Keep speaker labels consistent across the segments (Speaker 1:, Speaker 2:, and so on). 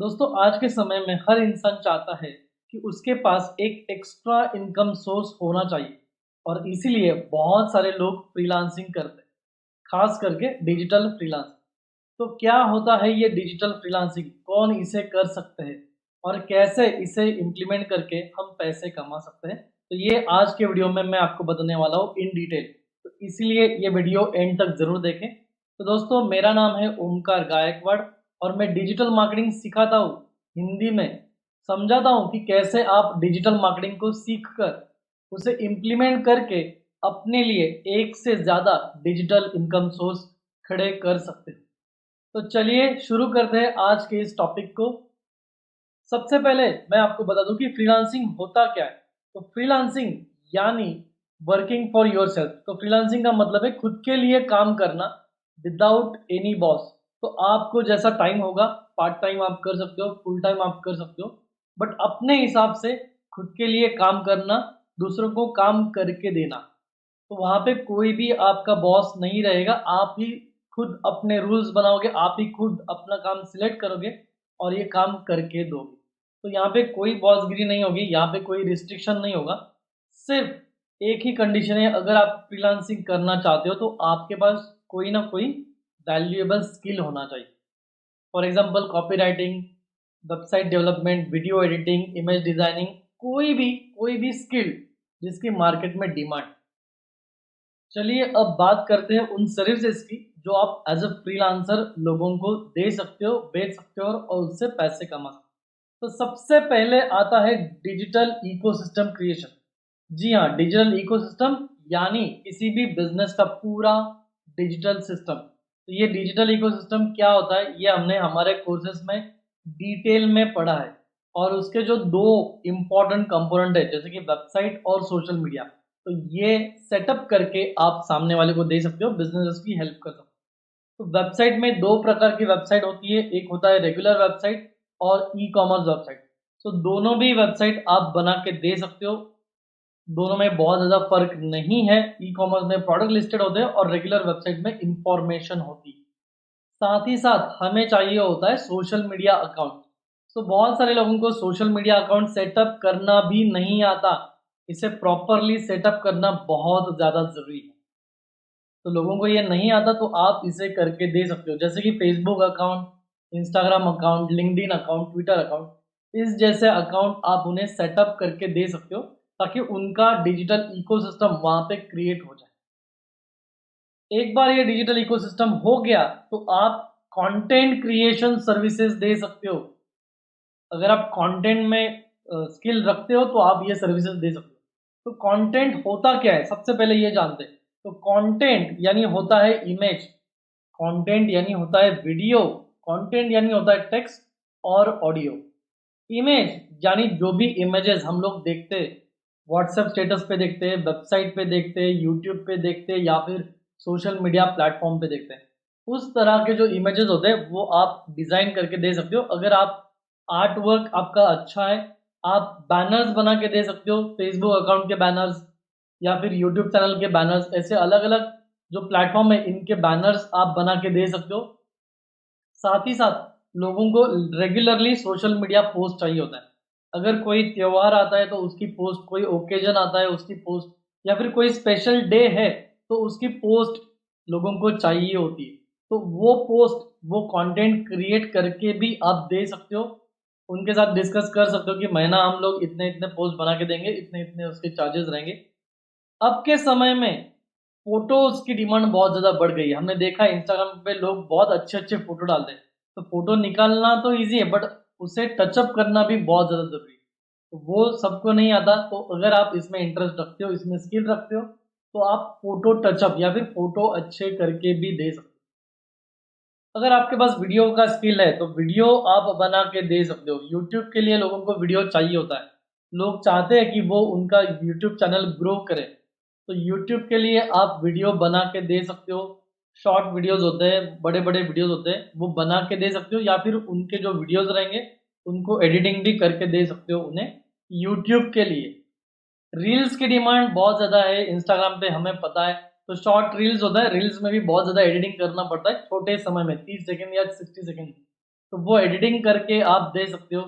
Speaker 1: दोस्तों आज के समय में हर इंसान चाहता है कि उसके पास एक एक्स्ट्रा इनकम सोर्स होना चाहिए और इसीलिए बहुत सारे लोग फ्रीलांसिंग करते हैं, खास करके डिजिटल फ्रीलांसिंग। तो क्या होता है ये डिजिटल फ्रीलांसिंग, कौन इसे कर सकते हैं और कैसे इसे इम्प्लीमेंट करके हम पैसे कमा सकते हैं? तो ये आज के वीडियो में मैं आपको बताने वाला हूँ इन डिटेल। तो इसीलिए ये वीडियो एंड तक जरूर देखें। तो दोस्तों मेरा नाम है ओमकार गायकवाड़ और मैं डिजिटल मार्केटिंग सिखाता हूँ, हिंदी में समझाता हूँ कि कैसे आप डिजिटल मार्केटिंग को सीख कर उसे इम्प्लीमेंट करके अपने लिए एक से ज़्यादा डिजिटल इनकम सोर्स खड़े कर सकते हैं। तो चलिए शुरू करते हैं आज के इस टॉपिक को। सबसे पहले मैं आपको बता दूं कि फ्रीलांसिंग होता क्या है। तो फ्रीलांसिंग यानी वर्किंग फॉर योरसेल्फ। तो फ्रीलांसिंग का मतलब है खुद के लिए काम करना विदाउट एनी बॉस। तो आपको जैसा टाइम होगा, पार्ट टाइम आप कर सकते हो, फुल टाइम आप कर सकते हो, बट अपने हिसाब से खुद के लिए काम करना, दूसरों को काम करके देना। तो वहाँ पे कोई भी आपका बॉस नहीं रहेगा, आप ही खुद अपने रूल्स बनाओगे, आप ही खुद अपना काम सिलेक्ट करोगे और ये काम करके दोगे। तो यहाँ पे कोई बॉसगिरी नहीं होगी, यहाँ पे कोई रिस्ट्रिक्शन नहीं होगा। सिर्फ एक ही कंडीशन है, अगर आप फ्रीलांसिंग करना चाहते हो तो आपके पास कोई ना कोई वैल्यूएबल स्किल होना चाहिए। For example copy writing, website development, video editing, image designing, कोई भी स्किल जिसकी मार्केट में डिमांड। चलिए अब बात करते हैं उन सर्विसेज की जो आप एज अ फ्रीलांसर लोगों को दे सकते हो, बेच सकते हो और उससे पैसे कमा सकते हो। तो सबसे पहले आता है डिजिटल इकोसिस्टम क्रिएशन। जी हाँ, डिजिटल इकोसिस्टम यानी किसी भी बिजनेस का पूरा डिजिटल सिस्टम। तो ये डिजिटल इकोसिस्टम क्या होता है, ये हमने हमारे कोर्सेज में डिटेल में पढ़ा है। और उसके जो दो इम्पोर्टेंट कंपोनेंट है जैसे कि वेबसाइट और सोशल मीडिया, तो ये सेटअप करके आप सामने वाले को दे सकते हो, बिजनेस की हेल्प कर सकते हो। तो वेबसाइट में दो प्रकार की वेबसाइट होती है, एक होता है रेगुलर वेबसाइट और ई कॉमर्स वेबसाइट। तो दोनों भी वेबसाइट आप बना के दे सकते हो, दोनों में बहुत ज़्यादा फर्क नहीं है। ई कॉमर्स में प्रोडक्ट लिस्टेड होते हैं और रेगुलर वेबसाइट में इंफॉर्मेशन होती है। साथ ही साथ हमें चाहिए होता है सोशल मीडिया अकाउंट। तो बहुत सारे लोगों को सोशल मीडिया अकाउंट सेटअप करना भी नहीं आता, इसे प्रॉपरली सेटअप करना बहुत ज़्यादा ज़रूरी है। तो लोगों को ये नहीं आता तो आप इसे करके दे सकते हो, जैसे कि Facebook account, Instagram account, LinkedIn account, Twitter account, इस जैसे अकाउंट आप उन्हें सेटअप करके दे सकते हो ताकि उनका डिजिटल इकोसिस्टम वहाँ पे क्रिएट हो जाए। एक बार ये डिजिटल इकोसिस्टम हो गया तो आप कंटेंट क्रिएशन सर्विसेज दे सकते हो। अगर आप कंटेंट में स्किल रखते हो तो आप ये सर्विसेज दे सकते हो। तो कंटेंट होता क्या है, सबसे पहले ये जानते हैं। तो कंटेंट यानी होता है इमेज, कंटेंट यानी होता है वीडियो, कंटेंट यानी होता है टेक्स्ट और ऑडियो। इमेज यानी जो भी इमेजेस हम लोग देखते हैं, व्हाट्सएप स्टेटस पे देखते हैं, वेबसाइट पे देखते हैं, यूट्यूब पे देखते हैं या फिर सोशल मीडिया प्लेटफॉर्म पे देखते हैं, उस तरह के जो इमेजेस होते हैं वो आप डिज़ाइन करके दे सकते हो। अगर आप आर्ट वर्क आपका अच्छा है, आप बैनर्स बना के दे सकते हो, फेसबुक अकाउंट के बैनर्स या फिर यूट्यूब चैनल के बैनर्स, ऐसे अलग अलग जो प्लेटफॉर्म है इनके बैनर्स आप बना के दे सकते हो। साथ ही साथ लोगों को रेगुलरली सोशल मीडिया पोस्ट चाहिए होता है। अगर कोई त्योहार आता है तो उसकी पोस्ट, कोई ओकेजन आता है उसकी पोस्ट, या फिर कोई स्पेशल डे है तो उसकी पोस्ट लोगों को चाहिए होती है। तो वो पोस्ट, वो कंटेंट क्रिएट करके भी आप दे सकते हो। उनके साथ डिस्कस कर सकते हो कि महीना हम लोग इतने इतने पोस्ट बना के देंगे, इतने इतने उसके चार्जेस रहेंगे। अब के समय में फोटोज की डिमांड बहुत ज़्यादा बढ़ गई है। हमने देखा है इंस्टाग्राम पे लोग बहुत अच्छे अच्छे फोटो डालते हैं। तो फोटो निकालना तो इजी है बट उसे टचअप करना भी बहुत ज़्यादा ज़रूरी है। तो वो सबको नहीं आता। तो अगर आप इसमें इंटरेस्ट रखते हो, इसमें स्किल रखते हो, तो आप फोटो टचअप या फिर फोटो अच्छे करके भी दे सकते हो। अगर आपके पास वीडियो का स्किल है तो वीडियो आप बना के दे सकते हो। यूट्यूब के लिए लोगों को वीडियो चाहिए होता है, लोग चाहते हैं कि वो उनका यूट्यूब चैनल ग्रो करे। तो यूट्यूब के लिए आप वीडियो बना के दे सकते हो। शॉर्ट वीडियोस होते हैं, बड़े बड़े वीडियोस होते हैं, वो बना के दे सकते हो या फिर उनके जो वीडियोस रहेंगे उनको एडिटिंग भी करके दे सकते हो उन्हें यूट्यूब के लिए। रील्स की डिमांड बहुत ज़्यादा है इंस्टाग्राम पे, हमें पता है। तो शॉर्ट रील्स होता है, रील्स में भी बहुत ज़्यादा एडिटिंग करना पड़ता है छोटे समय में, 30 सेकंड या 60 सेकंड। तो वो एडिटिंग करके आप दे सकते हो।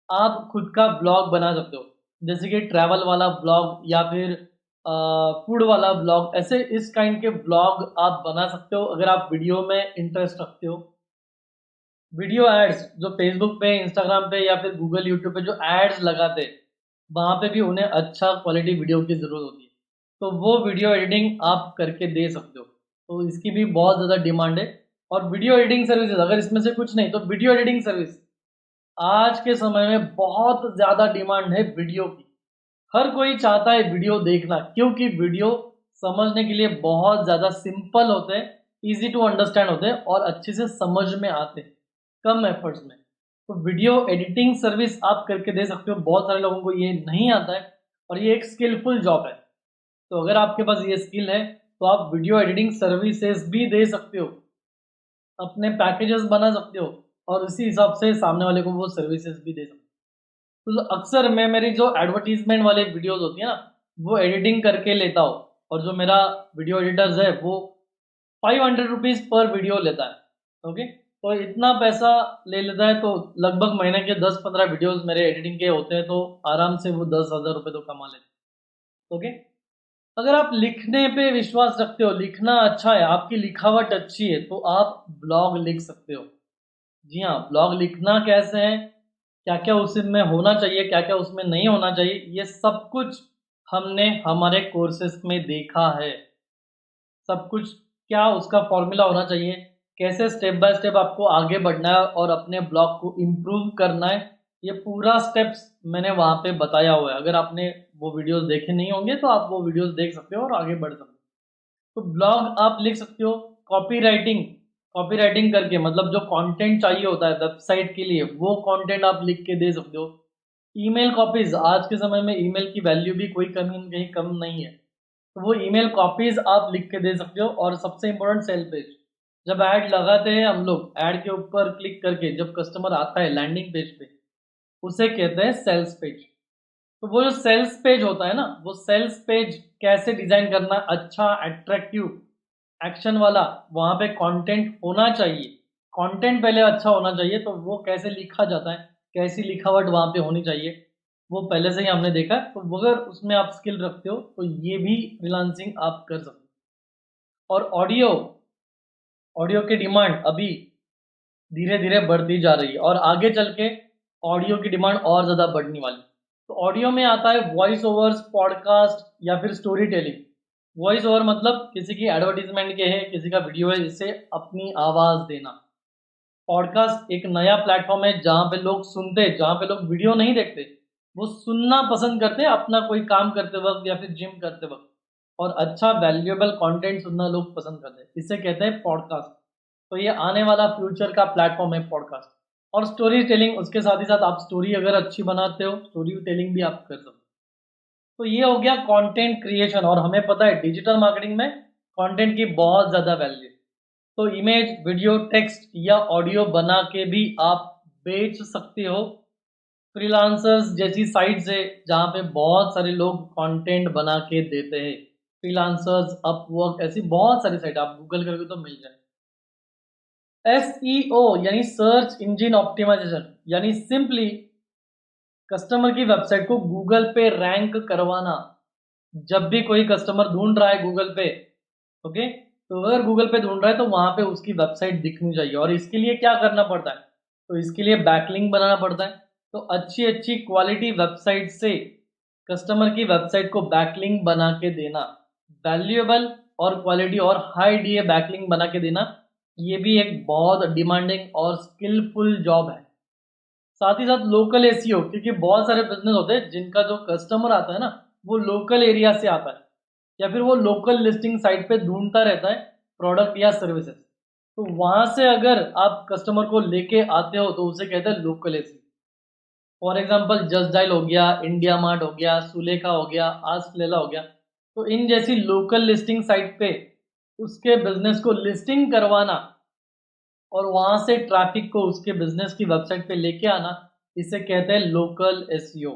Speaker 1: आप खुद का ब्लॉग बना सकते हो, जैसे कि ट्रैवल वाला ब्लॉग या फिर फूड वाला ब्लॉग, ऐसे इस काइंड के ब्लॉग आप बना सकते हो अगर आप वीडियो में इंटरेस्ट रखते हो। वीडियो एड्स जो फेसबुक पे, इंस्टाग्राम पे या फिर गूगल, यूट्यूब पे जो एड्स लगाते हैं, वहाँ पे भी उन्हें अच्छा क्वालिटी वीडियो की ज़रूरत होती है। तो वो वीडियो एडिटिंग आप करके दे सकते हो। तो इसकी भी बहुत ज़्यादा डिमांड है। और वीडियो एडिटिंग सर्विसेज, अगर इसमें से कुछ नहीं तो वीडियो एडिटिंग सर्विस आज के समय में बहुत ज़्यादा डिमांड है वीडियो की। हर कोई चाहता है वीडियो देखना, क्योंकि वीडियो समझने के लिए बहुत ज़्यादा सिंपल होते हैं, ईजी टू अंडरस्टैंड होते हैं और अच्छे से समझ में आते हैं कम एफर्ट्स में। तो वीडियो एडिटिंग सर्विस आप करके दे सकते हो। बहुत सारे लोगों को ये नहीं आता है और ये एक स्किलफुल जॉब है। तो अगर आपके पास ये स्किल है तो आप वीडियो एडिटिंग सर्विसेज भी दे सकते हो, अपने पैकेजेस बना सकते हो और उसी हिसाब से सामने वाले को वो सर्विसेज भी दे सकते हो। तो अक्सर मैं मेरी जो एडवर्टीजमेंट वाले वीडियोस होती है ना, वो एडिटिंग करके लेता हूँ। और जो मेरा वीडियो एडिटर्स है वो 500 रुपीज़ पर वीडियो लेता है। ओके, तो इतना पैसा ले लेता है तो लगभग महीने के 10-15 वीडियोस मेरे एडिटिंग के होते हैं, तो आराम से वो 10,000 रुपये तो कमा लेते हैं। ओके, अगर आप लिखने पे विश्वास रखते हो, लिखना अच्छा है, आपकी लिखावट अच्छी है, तो आप ब्लॉग लिख सकते हो। जी हाँ, ब्लॉग लिखना कैसे है, क्या-क्या उसमें होना चाहिए, क्या-क्या उसमें नहीं होना चाहिए, ये सब कुछ हमने हमारे कोर्सेज़ में देखा है। सब कुछ क्या उसका फ़ॉर्मूला होना चाहिए, कैसे स्टेप बाय स्टेप आपको आगे बढ़ना है और अपने ब्लॉग को इम्प्रूव करना है, ये पूरा स्टेप्स मैंने वहाँ पे बताया हुआ है। अगर आपने वो वीडियोज़ देखे नहीं होंगे तो आप वो वीडियोज़ देख सकते हो और आगे बढ़ सकते हो। तो ब्लॉग आप लिख सकते हो। कॉपीराइटिंग, कॉपीराइटिंग करके मतलब जो कंटेंट चाहिए होता है वेबसाइट के लिए, वो कंटेंट आप लिख के दे सकते हो। ईमेल कॉपीज़, आज के समय में ईमेल की वैल्यू भी कोई कहीं कहीं कम नहीं है। तो वो ईमेल कॉपीज़ आप लिख के दे सकते हो। और सबसे इम्पोर्टेंट सेल पेज, जब ऐड लगाते हैं हम लोग, ऐड के ऊपर क्लिक करके जब कस्टमर आता है लैंडिंग पेज पे, उसे कहते हैं सेल्स पेज। तो वो जो सेल्स पेज होता है ना, वो सेल्स पेज कैसे डिज़ाइन करना है, अच्छा, अट्रैक्टिव, एक्शन वाला, वहाँ पे कंटेंट होना चाहिए। कंटेंट पहले अच्छा होना चाहिए, तो वो कैसे लिखा जाता है, कैसी लिखावट वहाँ पे होनी चाहिए, वो पहले से ही हमने देखा है। तो अगर उसमें आप स्किल रखते हो तो ये भी फ्रीलांसिंग आप कर सकते हो। और ऑडियो, ऑडियो की डिमांड अभी धीरे-धीरे बढ़ती जा रही है और आगे चल के ऑडियो की डिमांड और ज़्यादा बढ़ने वाली है। तो ऑडियो में आता है वॉइस ओवर्स, पॉडकास्ट या फिर स्टोरी टेलिंग। वॉइस ओवर मतलब किसी की एडवर्टाइज़मेंट के है, किसी का वीडियो है, जिससे अपनी आवाज़ देना। पॉडकास्ट एक नया प्लेटफ़ॉर्म है जहाँ पे लोग सुनते हैं, जहाँ पे लोग वीडियो नहीं देखते। वो सुनना पसंद करते हैं अपना कोई काम करते वक़्त या फिर जिम करते वक़्त। और अच्छा वैल्यूएबल कंटेंट सुनना लोग पसंद करते हैं। इसे कहते हैं पॉडकास्ट। तो ये आने वाला फ्यूचर का प्लेटफ़ॉर्म है पॉडकास्ट। और स्टोरी टेलिंग, उसके साथ ही साथ आप स्टोरी अगर अच्छी बनाते हो, स्टोरी टेलिंग भी आप कर सकते हो। तो ये हो गया कंटेंट क्रिएशन। और हमें पता है डिजिटल मार्केटिंग में कंटेंट की बहुत ज़्यादा वैल्यू है। तो इमेज, वीडियो, टेक्स्ट या ऑडियो बना के भी आप बेच सकते हो। फ्रीलांसर्स जैसी साइट्स है जहाँ पे बहुत सारे लोग कंटेंट बना के देते हैं। फ्रीलांसर्स, अपवर्क, ऐसी बहुत सारी साइट आप गूगल करके तो मिल जाए। एसईओ यानी सर्च इंजन ऑप्टिमाइजेशन, यानी सिंपली कस्टमर की वेबसाइट को गूगल पे रैंक करवाना। जब भी कोई कस्टमर ढूंढ रहा है गूगल पे, ओके, तो अगर गूगल पे ढूंढ रहा है तो वहां पे उसकी वेबसाइट दिखनी चाहिए। और इसके लिए क्या करना पड़ता है, तो इसके लिए बैकलिंक बनाना पड़ता है। तो अच्छी अच्छी क्वालिटी वेबसाइट से कस्टमर की वेबसाइट को बैकलिंक बना के देना, वैल्यूएबल और क्वालिटी और हाई डीए बैकलिंक बना के देना, ये भी एक बहुत डिमांडिंग और स्किलफुल जॉब है। साथ ही साथ लोकल एसईओ, क्योंकि बहुत सारे बिजनेस होते हैं जिनका जो कस्टमर आता है ना, वो लोकल एरिया से आता है या फिर वो लोकल लिस्टिंग साइट पे ढूंढता रहता है प्रोडक्ट या सर्विसेज। तो वहां से अगर आप कस्टमर को लेके आते हो तो उसे कहते हैं local SEO. For example just dial हो गया, इंडिया मार्ट हो गया, सुलेखा हो गया, आस्क लेला हो गया। तो इन जैसी लोकल लिस्टिंग साइट पे उसके बिजनेस को लिस्टिंग करवाना और वहां से ट्रैफिक को उसके बिजनेस की वेबसाइट पे लेके आना, इसे कहते हैं लोकल एसईओ।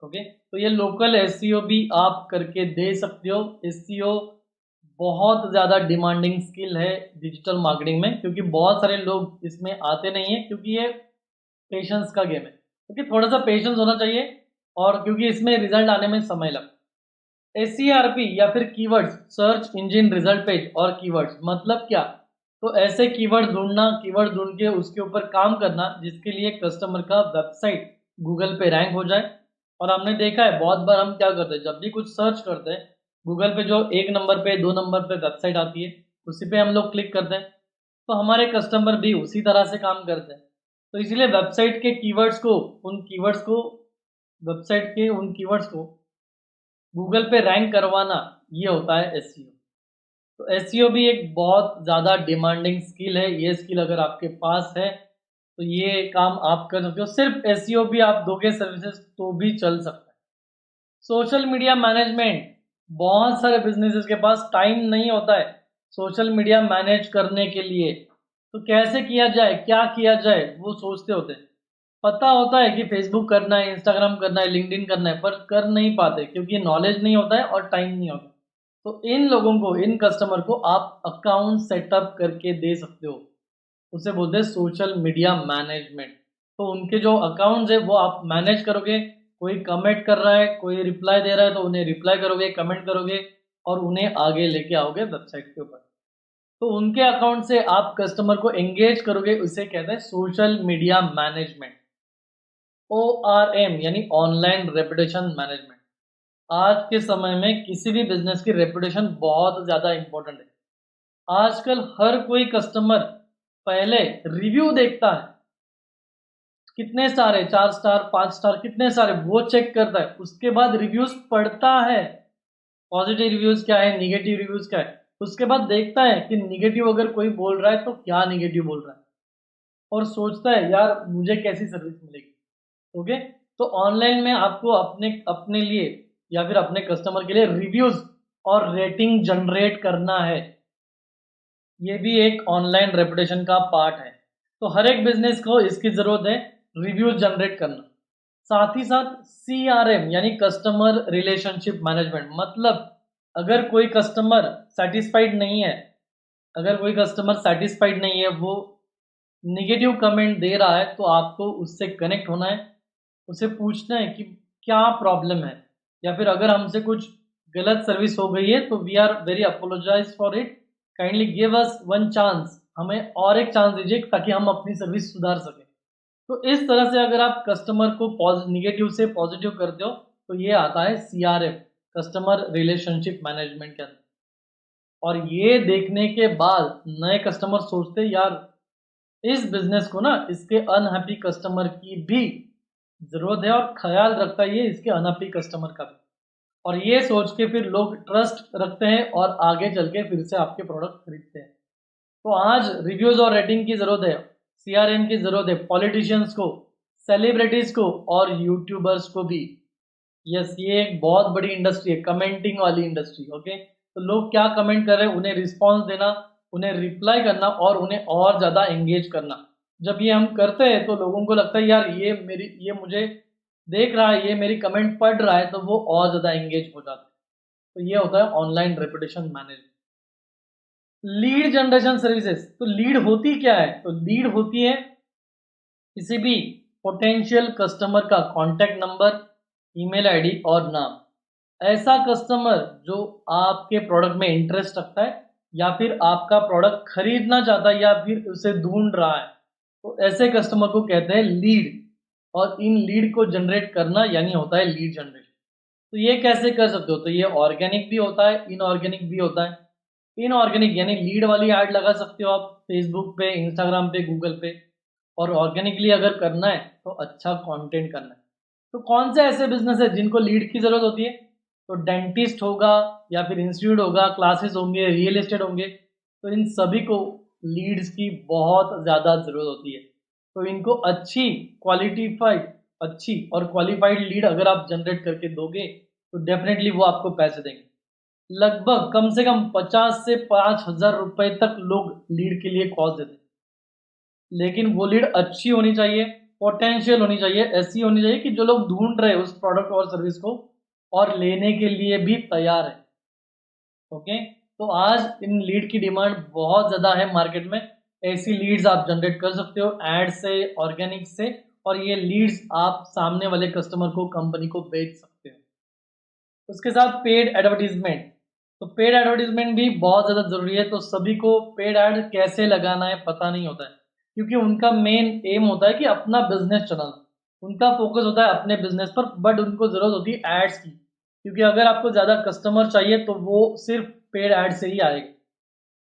Speaker 1: ओके, तो ये लोकल एसईओ भी आप करके दे सकते हो। एसईओ बहुत ज़्यादा डिमांडिंग स्किल है डिजिटल मार्केटिंग में, क्योंकि बहुत सारे लोग इसमें आते नहीं हैं, क्योंकि ये पेशेंस का गेम है, क्योंकि थोड़ा सा पेशेंस होना चाहिए, और क्योंकि इसमें रिजल्ट आने में समय लगता है। एसईआरपी या फिर keywords, search engine result page और कीवर्ड्स मतलब क्या? तो ऐसे कीवर्ड ढूंढना, कीवर्ड ढूंढ के उसके ऊपर काम करना जिसके लिए कस्टमर का वेबसाइट गूगल पे रैंक हो जाए। और हमने देखा है बहुत बार हम क्या करते हैं, जब भी कुछ सर्च करते हैं गूगल पे, जो 1 नंबर पे 2 नंबर पे वेबसाइट आती है उसी पे हम लोग क्लिक करते हैं, तो हमारे कस्टमर भी उसी तरह से काम करते हैं। तो इसीलिए वेबसाइट के कीवर्ड्स को, उन कीवर्ड्स को, वेबसाइट के उन कीवर्ड्स को गूगल पे रैंक करवाना, ये होता है एसईओ। तो एसईओ भी एक बहुत ज़्यादा डिमांडिंग स्किल है। ये स्किल अगर आपके पास है तो ये काम आप कर सकते हो। सिर्फ एसईओ भी आप दोगे सर्विसेज तो भी चल सकता है। सोशल मीडिया मैनेजमेंट, बहुत सारे बिजनेसेस के पास टाइम नहीं होता है सोशल मीडिया मैनेज करने के लिए। तो कैसे किया जाए, क्या किया जाए, वो सोचते होते हैं। पता होता है कि फेसबुक करना है, इंस्टाग्राम करना है, लिंक्डइन करना है, पर कर नहीं पाते क्योंकि नॉलेज नहीं होता है और टाइम नहीं होता। तो इन लोगों को, इन कस्टमर को आप अकाउंट सेटअप करके दे सकते हो, उसे बोलते हैं सोशल मीडिया मैनेजमेंट। तो उनके जो अकाउंट्स है वो आप मैनेज करोगे। कोई कमेंट कर रहा है, कोई रिप्लाई दे रहा है, तो उन्हें रिप्लाई करोगे, कमेंट करोगे और उन्हें आगे लेके आओगे वेबसाइट के ऊपर। तो उनके अकाउंट से आप कस्टमर को एंगेज करोगे, उसे कहते हैं सोशल मीडिया मैनेजमेंट। ORM यानी ऑनलाइन रेपुटेशन मैनेजमेंट। आज के समय में किसी भी बिजनेस की रेपुटेशन बहुत ज़्यादा इंपॉर्टेंट है। आजकल हर कोई कस्टमर पहले रिव्यू देखता है, कितने स्टार है, 4 स्टार 5 स्टार कितने सारे, वो चेक करता है। उसके बाद रिव्यूज पढ़ता है, पॉजिटिव रिव्यूज क्या है, निगेटिव रिव्यूज क्या है। उसके बाद देखता है कि निगेटिव अगर कोई बोल रहा है तो क्या निगेटिव बोल रहा है, और सोचता है यार मुझे कैसी सर्विस मिलेगी। ओके। तो ऑनलाइन में आपको अपने अपने लिए या फिर अपने कस्टमर के लिए रिव्यूज और रेटिंग जनरेट करना है। ये भी एक ऑनलाइन रेपुटेशन का पार्ट है। तो हर एक बिजनेस को इसकी जरूरत है, रिव्यूज जनरेट करना। साथ ही साथ CRM यानी कस्टमर रिलेशनशिप मैनेजमेंट। मतलब अगर कोई कस्टमर सेटिस्फाइड नहीं है, अगर कोई कस्टमर सेटिस्फाइड नहीं है, वो निगेटिव कमेंट दे रहा है, तो आपको उससे कनेक्ट होना है, उसे पूछना है कि क्या प्रॉब्लम है, या फिर अगर हमसे कुछ गलत सर्विस हो गई है तो we are very apologise for it, kindly give us one chance, हमें और एक चांस दीजिए ताकि हम अपनी सर्विस सुधार सकें। तो इस तरह से अगर आप कस्टमर को निगेटिव से पॉजिटिव करते हो तो ये आता है CRM, कस्टमर रिलेशनशिप मैनेजमेंट के अंदर। और ये देखने के बाद नए कस्टमर सोचते यार इस बिजनेस को ना इसके अनहैप्पी कस्टमर की भी जरूरत है, और ख्याल रखता है ये इसके अनहैप्पी कस्टमर का भी। और ये सोच के फिर लोग ट्रस्ट रखते हैं और आगे चल के फिर से आपके प्रोडक्ट खरीदते हैं। तो आज रिव्यूज और रेटिंग की जरूरत है, CRM की जरूरत है पॉलिटिशियंस को, सेलिब्रिटीज को और यूट्यूबर्स को भी। यस, ये एक बहुत बड़ी इंडस्ट्री है, कमेंटिंग वाली इंडस्ट्री। ओके। तो लोग क्या कमेंट कर रहे हैं उन्हें रिस्पॉन्स देना, उन्हें रिप्लाई करना और उन्हें और ज़्यादा एंगेज करना। जब ये हम करते हैं तो लोगों को लगता है यार ये मुझे देख रहा है, ये मेरी कमेंट पढ़ रहा है, तो वो और ज़्यादा एंगेज हो जाते हैं। तो ये होता है online reputation management. Lead generation services. तो लीड होती क्या है? तो लीड होती है किसी भी पोटेंशियल कस्टमर का कॉन्टैक्ट नंबर, ईमेल आईडी और नाम। ऐसा कस्टमर जो आपके प्रोडक्ट में इंटरेस्ट रखता है या फिर आपका प्रोडक्ट खरीदना चाहता है या फिर उसे ढूंढ रहा है, तो ऐसे कस्टमर को कहते हैं लीड। और इन लीड को जनरेट करना यानी होता है लीड जनरेशन। तो ये कैसे कर सकते हो? तो ये ऑर्गेनिक भी होता है, इनऑर्गेनिक भी होता है। इनऑर्गेनिक यानी लीड वाली ऐड लगा सकते हो आप फेसबुक पे, इंस्टाग्राम पे, गूगल पे। और ऑर्गेनिकली अगर करना है तो अच्छा कंटेंट करना है। तो कौन से ऐसे बिजनेस है जिनको लीड की जरूरत होती है? तो डेंटिस्ट होगा या फिर इंस्टीट्यूट होगा, क्लासेस होंगे, रियल एस्टेट होंगे। तो इन सभी को लीड्स की बहुत ज़्यादा ज़रूरत होती है। तो इनको अच्छी और क्वालिफाइड लीड अगर आप जनरेट करके दोगे तो डेफिनेटली वो आपको पैसे देंगे। लगभग कम से कम 50 से 5,000 रुपए तक लोग लीड के लिए कॉस्ट देते हैं। लेकिन वो लीड अच्छी होनी चाहिए, पोटेंशियल होनी चाहिए, ऐसी होनी चाहिए कि जो लोग ढूंढ रहे हैं उस प्रोडक्ट और सर्विस को और लेने के लिए भी तैयार है। ओके। तो आज इन लीड की डिमांड बहुत ज़्यादा है मार्केट में। ऐसी लीड्स आप जनरेट कर सकते हो ऐड से, ऑर्गेनिक से, और ये लीड्स आप सामने वाले कस्टमर को, कंपनी को बेच सकते हो। उसके साथ पेड एडवर्टीजमेंट, तो पेड एडवर्टीजमेंट भी बहुत ज़्यादा ज़रूरी है। तो सभी को पेड ऐड कैसे लगाना है पता नहीं होता है, क्योंकि उनका मेन एम होता है कि अपना बिजनेस चलाना, उनका फोकस होता है अपने बिजनेस पर, बट उनको ज़रूरत होती है एड्स की, क्योंकि अगर आपको ज़्यादा कस्टमर चाहिए तो वो सिर्फ पेड ऐड से ही आएगा।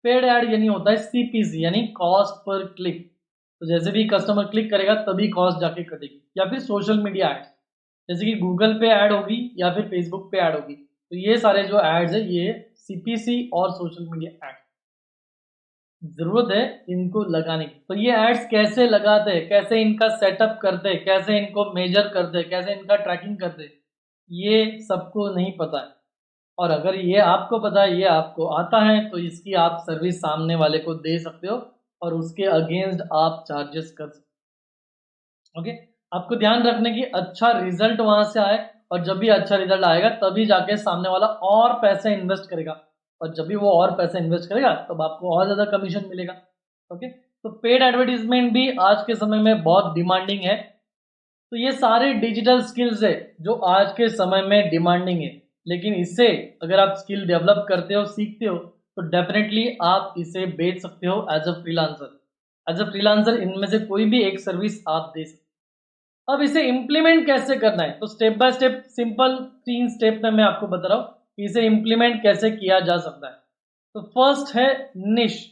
Speaker 1: पेड ऐड यानी होता है सीपीसी, यानी कॉस्ट पर क्लिक। तो जैसे भी कस्टमर क्लिक करेगा तभी कॉस्ट जाके कटेगी। या फिर सोशल मीडिया एड्स, जैसे कि गूगल पे ऐड होगी या फिर फेसबुक पे ऐड होगी, तो ये सारे जो एड्स है ये सीपीसी और सोशल मीडिया एड जरूरत है इनको लगाने की। तो ये एड्स कैसे लगाते हैं, कैसे इनका सेटअप करते हैं, कैसे इनको मेजर करते हैं, कैसे इनका ट्रैकिंग करते हैं, ये सबको नहीं पता है। और अगर ये आपको पता है, ये आपको आता है, तो इसकी आप सर्विस सामने वाले को दे सकते हो और उसके अगेंस्ट आप चार्जेस कर सकते हो। ओके, आपको ध्यान रखने की अच्छा रिजल्ट वहां से आए, और जब भी अच्छा रिजल्ट आएगा तभी जाके सामने वाला और पैसे इन्वेस्ट करेगा, और जब भी वो और पैसे इन्वेस्ट करेगा तब आपको और ज़्यादा कमीशन मिलेगा। ओके, तो पेड एडवर्टीजमेंट भी आज के समय में बहुत डिमांडिंग है। तो ये सारे डिजिटल स्किल्स है जो आज के समय में डिमांडिंग है, लेकिन इससे अगर आप स्किल डेवलप करते हो, सीखते हो, तो डेफिनेटली आप इसे बेच सकते हो as a freelancer. As a freelancer इनमें से कोई भी एक सर्विस आप दे सकते हो। अब इसे इम्प्लीमेंट कैसे करना है, तो step by step simple 3 step में मैं आपको बता रहा हूँ कि इसे इम्प्लीमेंट कैसे किया जा सकता है। तो फर्स्ट है निश।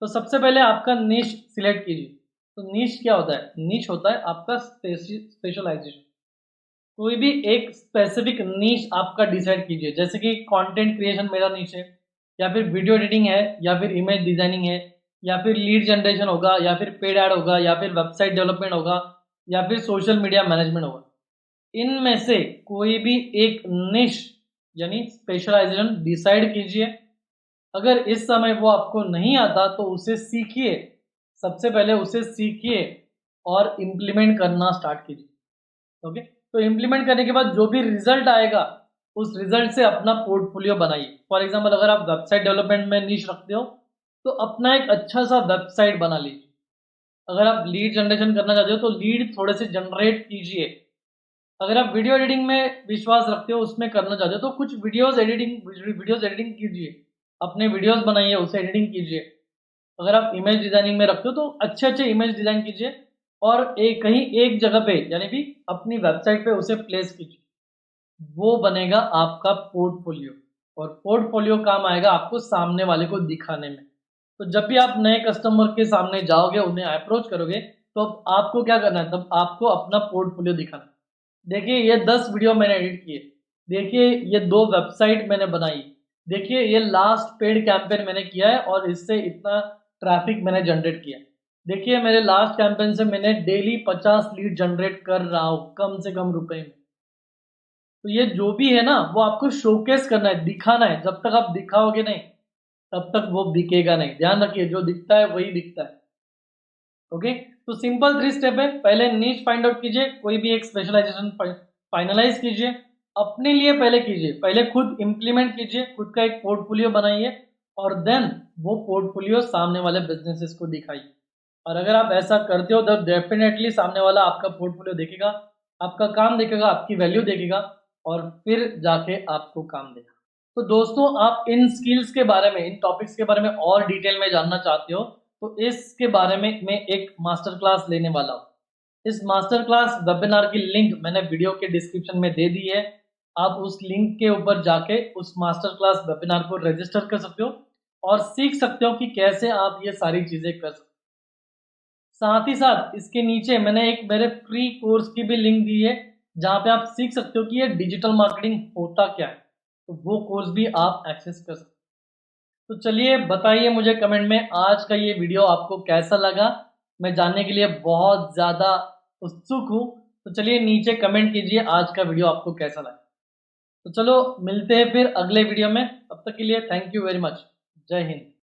Speaker 1: तो सबसे पहले आपका निश सिलेक्ट कीजिए। तो निश क्या होता है? निश होता है आपका स्पेशलाइजेशन। कोई भी एक स्पेसिफिक नीश आपका डिसाइड कीजिए, जैसे कि कंटेंट क्रिएशन मेरा नीश है, या फिर वीडियो एडिटिंग है, या फिर इमेज डिजाइनिंग है, या फिर लीड जनरेशन होगा, या फिर पेड ऐड होगा, या फिर वेबसाइट डेवलपमेंट होगा, या फिर सोशल मीडिया मैनेजमेंट होगा। इनमें से कोई भी एक निश यानी स्पेशलाइजेशन डिसाइड कीजिए। अगर इस समय वो आपको नहीं आता तो उसे सीखिए, सबसे पहले उसे सीखिए और इम्प्लीमेंट करना स्टार्ट कीजिए। ओके, तो इम्प्लीमेंट करने के बाद जो भी रिजल्ट आएगा उस रिजल्ट से अपना पोर्टफोलियो बनाइए। फॉर एग्जांपल, अगर आप वेबसाइट डेवलपमेंट में नीश रखते हो तो अपना एक अच्छा सा वेबसाइट बना लीजिए। अगर आप लीड जनरेशन करना चाहते हो तो लीड थोड़े से जनरेट कीजिए। अगर आप वीडियो एडिटिंग में विश्वास रखते हो, उसमें करना चाहते हो, तो कुछ वीडियोस एडिटिंग कीजिए, अपने वीडियोस बनाइए, उसे एडिटिंग कीजिए। अगर आप इमेज डिजाइनिंग में रखते हो तो अच्छे अच्छे इमेज डिजाइन कीजिए, और एक कहीं एक जगह पे यानी कि अपनी वेबसाइट पे उसे प्लेस कीजिए। वो बनेगा आपका पोर्टफोलियो, और पोर्टफोलियो काम आएगा आपको सामने वाले को दिखाने में। तो जब भी आप नए कस्टमर के सामने जाओगे, उन्हें अप्रोच करोगे, तो अब आपको क्या करना है, तब आपको अपना पोर्टफोलियो दिखाना है। देखिए ये 10 वीडियो मैंने एडिट किए, देखिए ये 2 वेबसाइट मैंने बनाई, देखिए ये लास्ट पेड कैंपेन मैंने किया है और इससे इतना ट्रैफिक मैंने जनरेट किया। देखिए मेरे लास्ट कैंपेन से मैंने डेली 50 लीड जनरेट कर रहा हूँ कम से कम रुपए में। तो ये जो भी है ना, वो आपको शोकेस करना है, दिखाना है। जब तक आप दिखाओगे नहीं तब तक वो बिकेगा नहीं। ध्यान रखिए, जो दिखता है वही बिकता है। ओके, तो सिंपल 3 स्टेप है। पहले नीश फाइंड आउट कीजिए, कोई भी एक स्पेशलाइजेशन फाइनलाइज कीजिए, अपने लिए पहले कीजिए, पहले खुद इंप्लीमेंट कीजिए, खुद का एक पोर्टफोलियो बनाइए, और देन वो पोर्टफोलियो सामने वाले बिजनेसेस को दिखाइए। और अगर आप ऐसा करते हो तो डेफिनेटली सामने वाला आपका पोर्टफोलियो देखेगा, आपका काम देखेगा, आपकी वैल्यू देखेगा, और फिर जाके आपको काम देगा। तो दोस्तों, आप इन स्किल्स के बारे में, इन टॉपिक्स के बारे में और डिटेल में जानना चाहते हो तो इसके बारे में मैं एक मास्टर क्लास लेने वाला हूँ। इस मास्टर क्लास वेबिनार की लिंक मैंने वीडियो के डिस्क्रिप्शन में दे दी है। आप उस लिंक के ऊपर जाके उस मास्टर क्लास वेबिनार को रजिस्टर कर सकते हो और सीख सकते हो कि कैसे आप ये सारी चीजें कर सकते हो। साथ ही साथ इसके नीचे मैंने एक मेरे फ्री कोर्स की भी लिंक दी है, जहाँ पे आप सीख सकते हो कि ये डिजिटल मार्केटिंग होता क्या है। तो वो कोर्स भी आप एक्सेस कर सकते हो। तो चलिए बताइए मुझे कमेंट में, आज का ये वीडियो आपको कैसा लगा। मैं जानने के लिए बहुत ज़्यादा उत्सुक हूँ। तो चलिए नीचे कमेंट कीजिए आज का वीडियो आपको कैसा लगा। तो चलो मिलते हैं फिर अगले वीडियो में, तब तक के लिए थैंक यू वेरी मच। जय हिंद।